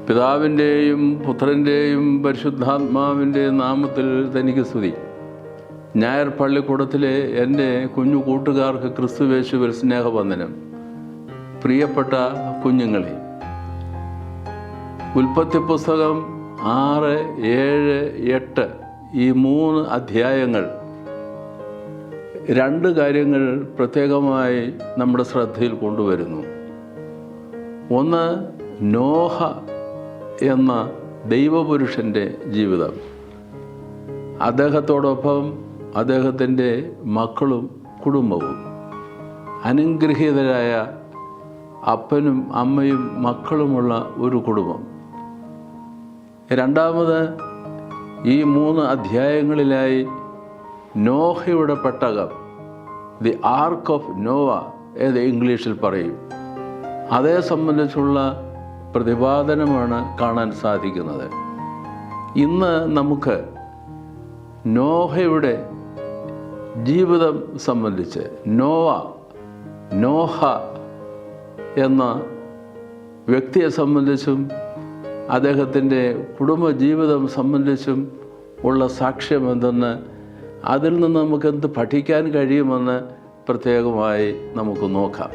പിതാവിൻ്റെയും പുത്രൻ്റെയും പരിശുദ്ധാത്മാവിൻ്റെയും നാമത്തിൽ തനിക്ക് സ്തുതി. ഞായർ പള്ളിക്കൂടത്തിലെ എൻ്റെ കുഞ്ഞു കൂട്ടുകാർക്ക് ക്രിസ്തുവേശുവിൽ സ്നേഹവന്ദനം. പ്രിയപ്പെട്ട കുഞ്ഞുങ്ങളെ, ഉൽപ്പത്തി പുസ്തകം 6, 7, 8 ഈ 3 അധ്യായങ്ങൾ 2 കാര്യങ്ങൾ പ്രത്യേകമായി നമ്മുടെ ശ്രദ്ധയിൽ കൊണ്ടുവരുന്നു. ഒന്ന്, നോഹ എന്ന ദൈവപുരുഷൻ്റെ ജീവിതം. അദ്ദേഹത്തോടൊപ്പം അദ്ദേഹത്തിൻ്റെ മക്കളും കുടുംബവും, അനുഗ്രഹീതരായ അപ്പനും അമ്മയും മക്കളുമുള്ള ഒരു കുടുംബം. രണ്ടാമത്, ഈ 3 അധ്യായങ്ങളിലായി നോഹയുടെ പെട്ടകം, ദി ആർക്ക് ഓഫ് നോവ എന്ന് ഇംഗ്ലീഷിൽ പറയും, അതേ സംബന്ധിച്ചുള്ള പ്രതിപാദനമാണ് കാണാൻ സാധിക്കുന്നത്. ഇന്ന് നമുക്ക് നോഹയുടെ ജീവിതം സംബന്ധിച്ച്, നോഹ എന്ന വ്യക്തിയെ സംബന്ധിച്ചും അദ്ദേഹത്തിൻ്റെ കുടുംബജീവിതം സംബന്ധിച്ചും ഉള്ള സാക്ഷ്യം എന്തെന്ന്, അതിൽ നിന്ന് നമുക്കെന്ത് പഠിക്കാൻ കഴിയുമെന്ന് പ്രത്യേകമായി നമുക്ക് നോക്കാം.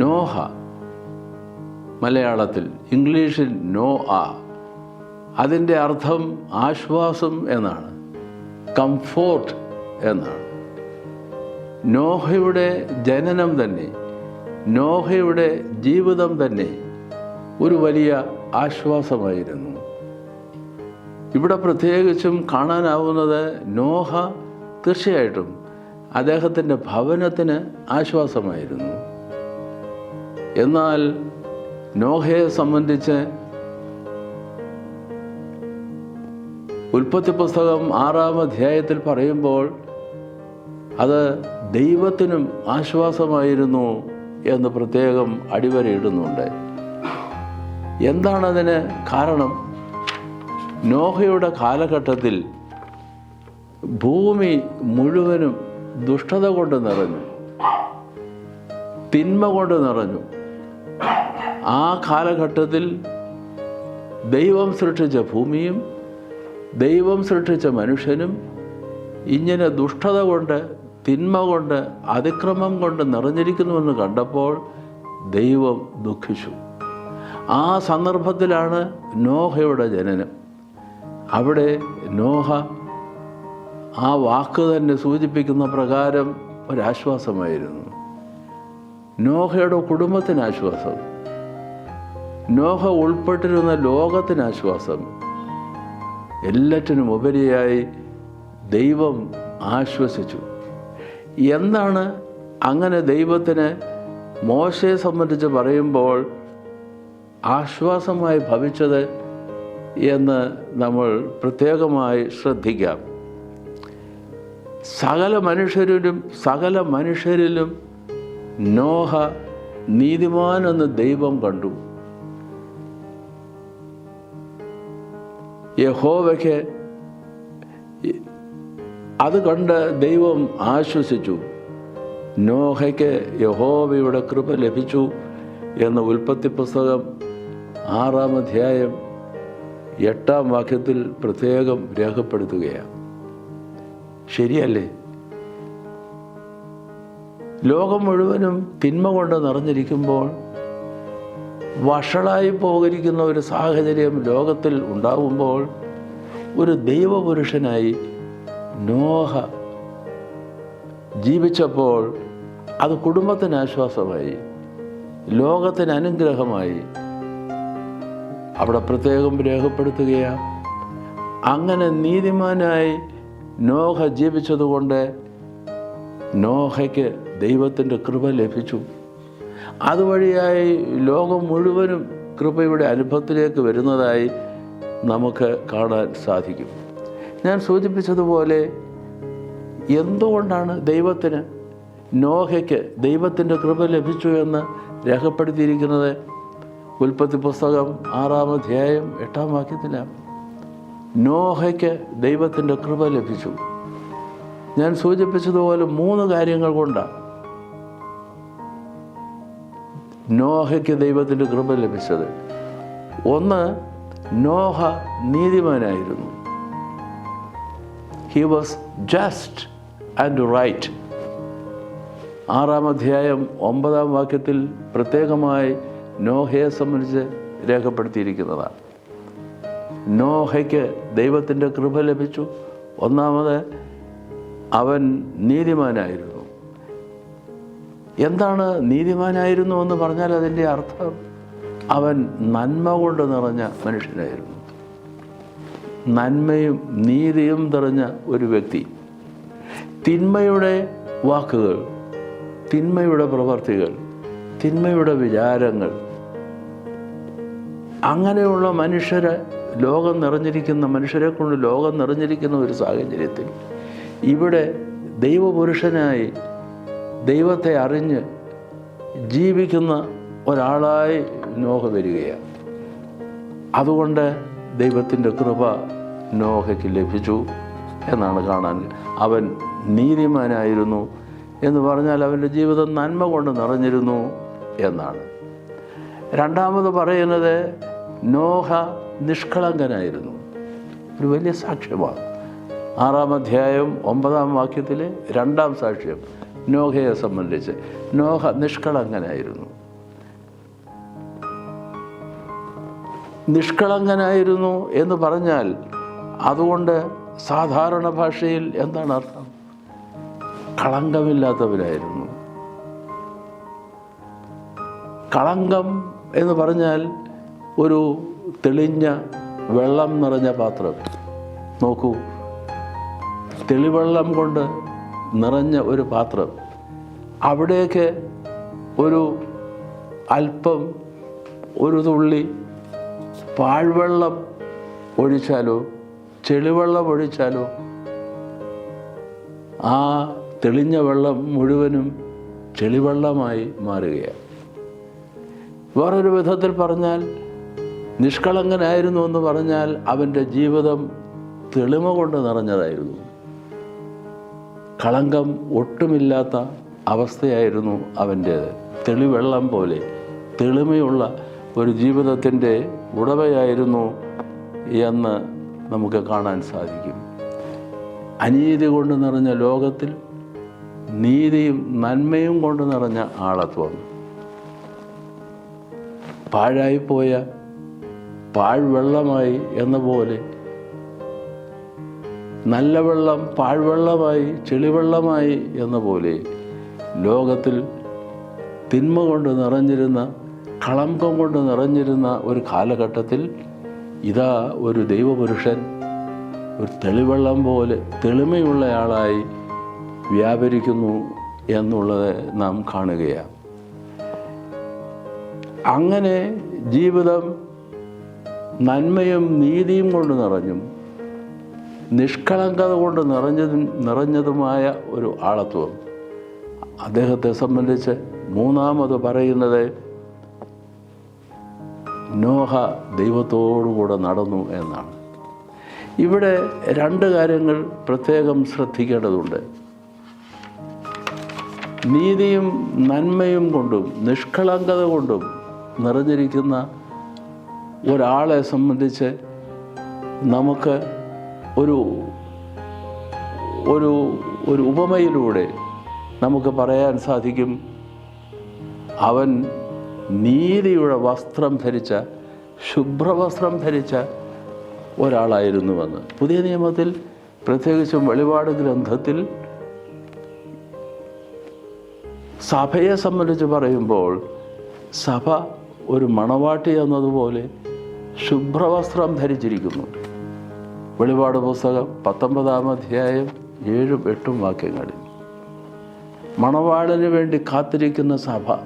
നോഹ, മലയാളത്തിൽ, ഇംഗ്ലീഷിൽ നോഅ, അതിൻ്റെ അർത്ഥം ആശ്വാസം എന്നാണ്, കംഫോർട്ട് എന്നാണ്. നോഹയുടെ ജനനം തന്നെ, നോഹയുടെ ജീവിതം തന്നെ ഒരു വലിയ ആശ്വാസമായിരുന്നു. ഇവിടെ പ്രത്യേകിച്ചും കാണാനാവുന്നത്, നോഹ തീർച്ചയായിട്ടും അദ്ദേഹത്തിൻ്റെ ഭവനത്തിന് ആശ്വാസമായിരുന്നു. എന്നാൽ നോഹയെ സംബന്ധിച്ച് ഉൽപ്പത്തി പുസ്തകം 6-ാം അധ്യായത്തിൽ പറയുമ്പോൾ അത് ദൈവത്തിനും ആശ്വാസമായിരുന്നു എന്ന് പ്രത്യേകം അടിവരയിടുന്നുണ്ട്. എന്താണതിന് കാരണം? നോഹയുടെ കാലഘട്ടത്തിൽ ഭൂമി മുഴുവനും ദുഷ്ടത കൊണ്ട് നിറഞ്ഞു, തിന്മ കൊണ്ട് നിറഞ്ഞു. ആ കാലഘട്ടത്തിൽ ദൈവം സൃഷ്ടിച്ച ഭൂമിയും ദൈവം സൃഷ്ടിച്ച മനുഷ്യനും ഇങ്ങനെ ദുഷ്ടത കൊണ്ട്, തിന്മ കൊണ്ട്, അതിക്രമം കൊണ്ട് നിറഞ്ഞിരിക്കുന്നുവെന്ന് കണ്ടപ്പോൾ ദൈവം ദുഃഖിച്ചു. ആ സന്ദർഭത്തിലാണ് നോഹയുടെ ജനനം. അവിടെ നോഹ ആ വാക്ക് തന്നെ സൂചിപ്പിക്കുന്ന പ്രകാരം ഒരാശ്വാസമായിരുന്നു. നോഹയുടെ കുടുംബത്തിന് ആശ്വാസം, നോഹ ഉൾപ്പെട്ടിരുന്ന ലോകത്തിന് ആശ്വാസം. എല്ലാറ്റിനും ഉപരിയായി ദൈവം ആശ്വസിച്ചു. എന്താണ് അങ്ങനെ ദൈവത്തിന് മോശയെ സംബന്ധിച്ച് പറയുമ്പോൾ ആശ്വാസമായി ഭവിച്ചത് എന്ന് നമ്മൾ പ്രത്യേകമായി ശ്രദ്ധിക്കാം. സകല മനുഷ്യരിലും നോഹ നീതിമാനെന്ന് ദൈവം കണ്ടു. യഹോവയ്ക്ക് അത് കണ്ട് ദൈവം ആശ്വസിച്ചു. നോഹയ്ക്ക് യഹോവയുടെ കൃപ ലഭിച്ചു എന്ന് ഉൽപ്പത്തി പുസ്തകം 6-ാം അധ്യായം 8-ാം വാക്യത്തിൽ പ്രത്യേകം രേഖപ്പെടുത്തുകയാണ്. ശരിയല്ലേ? ലോകം മുഴുവനും തിന്മ കൊണ്ട് നിറഞ്ഞിരിക്കുമ്പോൾ വഷളായി പോകരിക്കുന്ന ഒരു സാഹചര്യം ലോകത്തിൽ ഉണ്ടാവുമ്പോൾ ഒരു ദൈവപുരുഷനായി നോഹ ജീവിച്ചപ്പോൾ അത് കുടുംബത്തിന് ആശ്വാസമായി, ലോകത്തിന് അനുഗ്രഹമായി. അവിടെ പ്രത്യേകം രേഖപ്പെടുത്തുകയാണ്, അങ്ങനെ നീതിമാനായി നോഹ ജീവിച്ചതുകൊണ്ട് നോഹയ്ക്ക് ദൈവത്തിൻ്റെ കൃപ ലഭിച്ചു. അതുവഴിയായി ലോകം മുഴുവനും കൃപയുടെ അനുഭവത്തിലേക്ക് വരുന്നതായി നമുക്ക് കാണാൻ സാധിക്കും. ഞാൻ സൂചിപ്പിച്ചതുപോലെ, എന്തുകൊണ്ടാണ് നോഹയ്ക്ക് ദൈവത്തിൻ്റെ കൃപ ലഭിച്ചു എന്ന് രേഖപ്പെടുത്തിയിരിക്കുന്നത്? ഉൽപ്പത്തി പുസ്തകം 6-ാം അധ്യായം 8-ാം വാക്യത്തിലാണ്. നോഹയ്ക്ക് ദൈവത്തിൻ്റെ കൃപ ലഭിച്ചു. ഞാൻ സൂചിപ്പിച്ചതുപോലെ 3 കാര്യങ്ങൾ കൊണ്ടാണ് നോഹയ്ക്ക് ദൈവത്തിൻ്റെ കൃപ ലഭിച്ചത്. ഒന്ന്, നോഹ നീതിമാനായിരുന്നു. He was just and right. 6-ാം അധ്യായം 9-ാം വാക്യത്തിൽ പ്രത്യേകമായി നോഹയെ സംബന്ധിച്ച് രേഖപ്പെടുത്തിയിരിക്കുന്നതാണ്. നോഹയ്ക്ക് ദൈവത്തിൻ്റെ കൃപ ലഭിച്ചു. ഒന്നാമത്, അവൻ നീതിമാനായിരുന്നു. എന്താണ് നീതിമാനായിരുന്നു എന്ന് പറഞ്ഞാൽ അതിൻ്റെ അർത്ഥം അവൻ നന്മ കൊണ്ട് നിറഞ്ഞ മനുഷ്യനായിരുന്നു. നന്മയും നീതിയും നിറഞ്ഞ ഒരു വ്യക്തി. തിന്മയുടെ വാക്കുകൾ, തിന്മയുടെ പ്രവർത്തികൾ, തിന്മയുടെ വിചാരങ്ങൾ, അങ്ങനെയുള്ള മനുഷ്യരെ മനുഷ്യരെ കൊണ്ട് ലോകം നിറഞ്ഞിരിക്കുന്ന ഒരു സാഹചര്യത്തിൽ ഇവിടെ ദൈവപുരുഷനായി ദൈവത്തെ അറിഞ്ഞ് ജീവിക്കുന്ന ഒരാളായി നോഹ വരികയാണ്. അതുകൊണ്ട് ദൈവത്തിൻ്റെ കൃപ നോഹയ്ക്ക് ലഭിച്ചു എന്നാണ് കാണാൻ. അവൻ നീതിമാനായിരുന്നു എന്ന് പറഞ്ഞാൽ അവൻ്റെ ജീവിതം നന്മ കൊണ്ട് നിറഞ്ഞിരുന്നു എന്നാണ്. രണ്ടാമത് പറയുന്നത്, നോഹ നിഷ്കളങ്കനായിരുന്നു. ഒരു വലിയ സാക്ഷ്യമാണ്. 6-ാം അധ്യായം 9-ാം വാക്യത്തിലെ 2-ാം സാക്ഷ്യം നോഹയെ സംബന്ധിച്ച്. നോഹ നിഷ്കളങ്കനായിരുന്നു. നിഷ്കളങ്കനായിരുന്നു എന്ന് പറഞ്ഞാൽ അതുകൊണ്ട് സാധാരണ ഭാഷയിൽ എന്താണ് അർത്ഥം? കളങ്കമില്ലാത്തവരായിരുന്നു. കളങ്കം എന്ന് പറഞ്ഞാൽ ഒരു തെളിഞ്ഞ വെള്ളം നിറഞ്ഞ പാത്രം. നോക്കൂ, തെളിവെള്ളം കൊണ്ട് നിറഞ്ഞ ഒരു പാത്രം, അവിടേക്ക് അല്പം ഒരു തുള്ളി പാഴ്വെള്ളം ഒഴിച്ചാലോ ചെളിവെള്ളം ഒഴിച്ചാലോ ആ തെളിഞ്ഞ വെള്ളം മുഴുവനും ചെളിവെള്ളമായി മാറുകയാണ്. വേറൊരു വിധത്തിൽ പറഞ്ഞാൽ, നിഷ്കളങ്കനായിരുന്നു എന്ന് പറഞ്ഞാൽ അവൻ്റെ ജീവിതം തെളിമ കൊണ്ട് നിറഞ്ഞതായിരുന്നു. കളങ്കം ഒട്ടുമില്ലാത്ത അവസ്ഥയായിരുന്നു അവൻ്റേത്. തെളിവെള്ളം പോലെ തെളിമയുള്ള ഒരു ജീവിതത്തിൻ്റെ ഉടമയായിരുന്നു എന്ന് നമുക്ക് കാണാൻ സാധിക്കും. അനീതി കൊണ്ട് നിറഞ്ഞ ലോകത്തിൽ നീതിയും നന്മയും കൊണ്ട് നിറഞ്ഞ ആളത്വം. പാഴായിപ്പോയ പാഴ്വെള്ളമായി എന്ന പോലെ, നല്ല വെള്ളം പാഴ്വെള്ളമായി ചെളിവെള്ളമായി എന്ന പോലെ ലോകത്തിൽ തിന്മ കൊണ്ട് നിറഞ്ഞിരുന്ന, കളങ്കം കൊണ്ട് നിറഞ്ഞിരുന്ന ഒരു കാലഘട്ടത്തിൽ ഇതാ ഒരു ദൈവപുരുഷൻ ഒരു തെളിവെള്ളം പോലെ തെളിമയുള്ളയാളായി വ്യാപരിക്കുന്നു എന്നുള്ളത് നാം കാണുകയാണ്. അങ്ങനെ ജീവിതം നന്മയും നീതിയും കൊണ്ട് നിറഞ്ഞും നിഷ്കളങ്കത കൊണ്ട് നിറഞ്ഞതുമായ ഒരു ആളത്വം. അദ്ദേഹത്തെ സംബന്ധിച്ച് മൂന്നാമത് പറയുന്നത്, നോഹ ദൈവത്തോടുകൂടെ നടന്നു എന്നാണ്. ഇവിടെ 2 കാര്യങ്ങൾ പ്രത്യേകം ശ്രദ്ധിക്കേണ്ടതുണ്ട്. നീതിയും നന്മയും കൊണ്ടും നിഷ്കളങ്കത കൊണ്ടും നിറഞ്ഞിരിക്കുന്ന ഒരാളെ സംബന്ധിച്ച് നമുക്ക് ഒരു ഒരു ഒരു ഉപമയിലൂടെ നമുക്ക് പറയാൻ സാധിക്കും, അവൻ നീതിയുടെ വസ്ത്രം ധരിച്ച, ശുഭ്രവസ്ത്രം ധരിച്ച ഒരാളായിരുന്നുവെന്ന്. പുതിയ നിയമത്തിൽ പ്രത്യേകിച്ചും വെളിപാട് ഗ്രന്ഥത്തിൽ സഭയെ സംബന്ധിച്ച് പറയുമ്പോൾ സഭ ഒരു മണവാട്ടി എന്നതുപോലെ ശുഭ്രവസ്ത്രം ധരിച്ചിരിക്കുന്നു. വെളിപാട് പുസ്തകം 19-ാം അധ്യായം 7-8 വാക്യങ്ങളിൽ മണവാളന് വേണ്ടി കാത്തിരിക്കുന്ന സഭ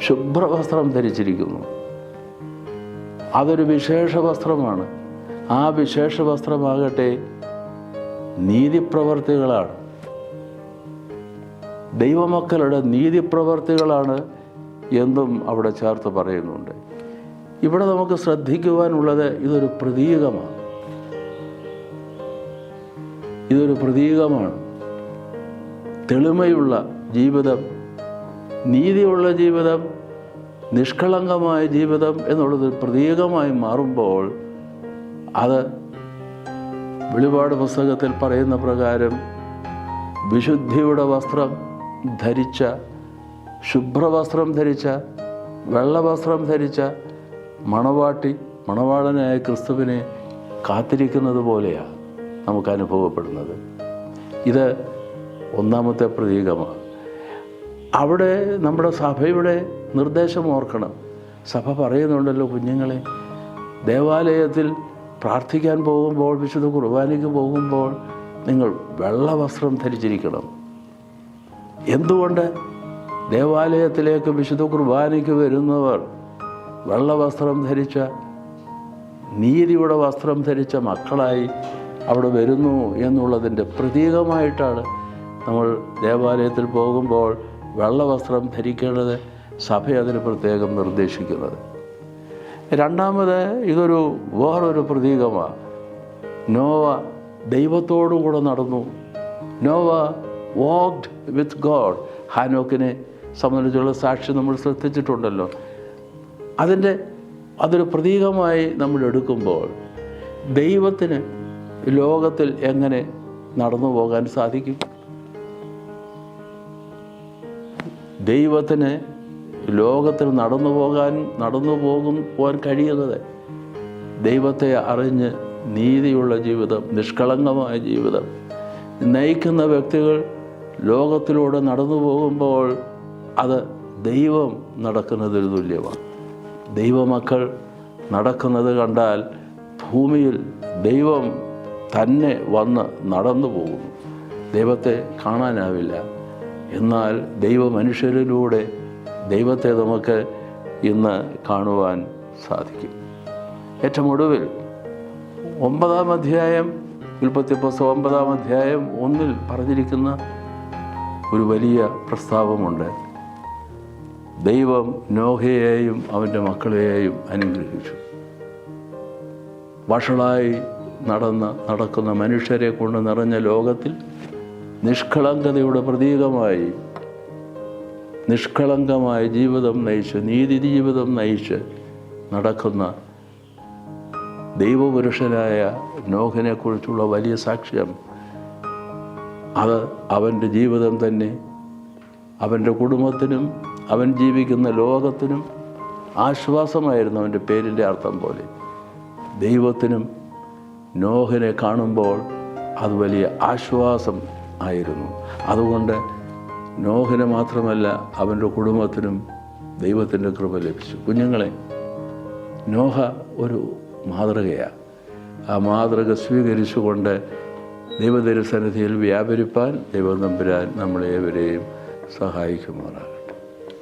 ശുഭ്രവസ്ത്രം ധരിച്ചിരിക്കുന്നു. അതൊരു വിശേഷ വസ്ത്രമാണ്. ആ വിശേഷ വസ്ത്രമാകട്ടെ നീതിപ്രവർത്തികളാണ്, ദൈവമക്കളുടെ നീതിപ്രവർത്തികളാണ് എന്നും അവിടെ ചേർത്ത് പറയുന്നുണ്ട്. ഇവിടെ നമുക്ക് ശ്രദ്ധിക്കുവാനുള്ളത് ഇതൊരു പ്രതീകമാണ്. ഇതൊരു പ്രതീകമാണ്. തെളിമയുള്ള ജീവിതം, നീതിയുള്ള ജീവിതം, നിഷ്കളങ്കമായ ജീവിതം എന്നുള്ളത് പ്രതീകമായി മാറുമ്പോൾ അത് വെളിപാട് പുസ്തകത്തിൽ പറയുന്ന പ്രകാരം വിശുദ്ധിയുടെ വസ്ത്രം ധരിച്ച, ശുഭ്രവസ്ത്രം ധരിച്ച, വെള്ളവസ്ത്രം ധരിച്ച മണവാളനായ ക്രിസ്തുവിനെ കാത്തിരിക്കുന്നത് പോലെയാണ് നമുക്ക് അനുഭവപ്പെടുന്നത്. ഇത് ഒന്നാമത്തെ പ്രതീകമാണ്. അവിടെ നമ്മുടെ സഭയുടെ നിർദ്ദേശം ഓർക്കണം. സഭ പറയുന്നുണ്ടല്ലോ, കുഞ്ഞുങ്ങളെ, ദേവാലയത്തിൽ പ്രാർത്ഥിക്കാൻ പോകുമ്പോൾ, വിശുദ്ധ കുർബാനയ്ക്ക് പോകുമ്പോൾ നിങ്ങൾ വെള്ളവസ്ത്രം ധരിച്ചിരിക്കണം. എന്തുകൊണ്ട്? ദേവാലയത്തിലേക്ക് വിശുദ്ധ കുർബാനയ്ക്ക് വരുന്നവർ വെള്ളവസ്ത്രം ധരിച്ച, നീതിയുടെ വസ്ത്രം ധരിച്ച മക്കളായി അവിടെ വരുന്നു എന്നുള്ളതിൻ്റെ പ്രതീകമായിട്ടാണ് നമ്മൾ ദേവാലയത്തിൽ പോകുമ്പോൾ വെള്ളവസ്ത്രം ധരിക്കേണ്ടത് സഭ അതിന് പ്രത്യേകം നിർദ്ദേശിക്കുന്നത്. രണ്ടാമത്, ഇതൊരു വേറൊരു പ്രതീകമാണ്. നോവ ദൈവത്തോടു കൂടെ നടന്നു. Noah walked with God. ഹാനോക്കിനെ സംബന്ധിച്ചുള്ള സാക്ഷി നമ്മൾ ശ്രദ്ധിച്ചിട്ടുണ്ടല്ലോ. അതൊരു പ്രതീകമായി നമ്മൾ എടുക്കുമ്പോൾ ദൈവത്തിന് ലോകത്തിൽ എങ്ങനെ നടന്നു പോകാൻ സാധിക്കും? ദൈവത്തിന് ലോകത്തിൽ നടന്നു പോകാൻ കഴിയുന്നത് ദൈവത്തെ അറിഞ്ഞ് നീതിയുള്ള ജീവിതം, നിഷ്കളങ്കമായ ജീവിതം നയിക്കുന്ന വ്യക്തികൾ ലോകത്തിലൂടെ നടന്നു പോകുമ്പോൾ അത് ദൈവം നടക്കുന്നതിന് തുല്യമാണ്. ദൈവമക്കൾ നടക്കുന്നത് കണ്ടാൽ ഭൂമിയിൽ ദൈവം തന്നെ വന്ന് നടന്നു പോകുന്നു. ദൈവത്തെ കാണാനാവില്ല. എന്നാൽ ദൈവമനുഷ്യരിലൂടെ ദൈവത്തെ നമുക്ക് ഇന്ന് കാണുവാൻ സാധിക്കും. ഏറ്റവും ഒടുവിൽ 9-ാം അധ്യായം, ഉൽപ്പത്തി പുസ്തകം 9-ാം അധ്യായം 1 പറഞ്ഞിരിക്കുന്ന ഒരു വലിയ പ്രസ്താവമുണ്ട്. ദൈവം നോഹയെയും അവൻ്റെ മക്കളെയും അനുഗ്രഹിച്ചു. വഷളായി നടക്കുന്ന മനുഷ്യരെ കൊണ്ട് നിറഞ്ഞ ലോകത്തിൽ നിഷ്കളങ്കതയുടെ പ്രതീകമായി നിഷ്കളങ്കമായ ജീവിതം നയിച്ച്, നീതി ജീവിതം നയിച്ച് നടക്കുന്ന ദൈവപുരുഷനായ നോഹിനെക്കുറിച്ചുള്ള വലിയ സാക്ഷ്യം, അത് അവൻ്റെ ജീവിതം തന്നെ അവൻ്റെ കുടുംബത്തിനും അവൻ ജീവിക്കുന്ന ലോകത്തിനും ആശ്വാസമായിരുന്നു. അവൻ്റെ പേരിൻ്റെ അർത്ഥം പോലെ ദൈവത്തിനും നോഹിനെ കാണുമ്പോൾ അത് വലിയ ആശ്വാസം ആയിരുന്നു. അതുകൊണ്ട് നോഹിന് മാത്രമല്ല, അവൻ്റെ കുടുംബത്തിനും ദൈവത്തിൻ്റെ കൃപ ലഭിച്ചു. കുഞ്ഞുങ്ങളെ, നോഹ ഒരു മാതൃകയാണ്. ആ മാതൃക സ്വീകരിച്ചുകൊണ്ട് ദൈവതിരുസന്നിധിയിൽ വ്യാപരിപ്പാൻ ദൈവം തമ്പുരാൻ നമ്മളേവരെയും സഹായിക്കുമാറാകട്ടെ.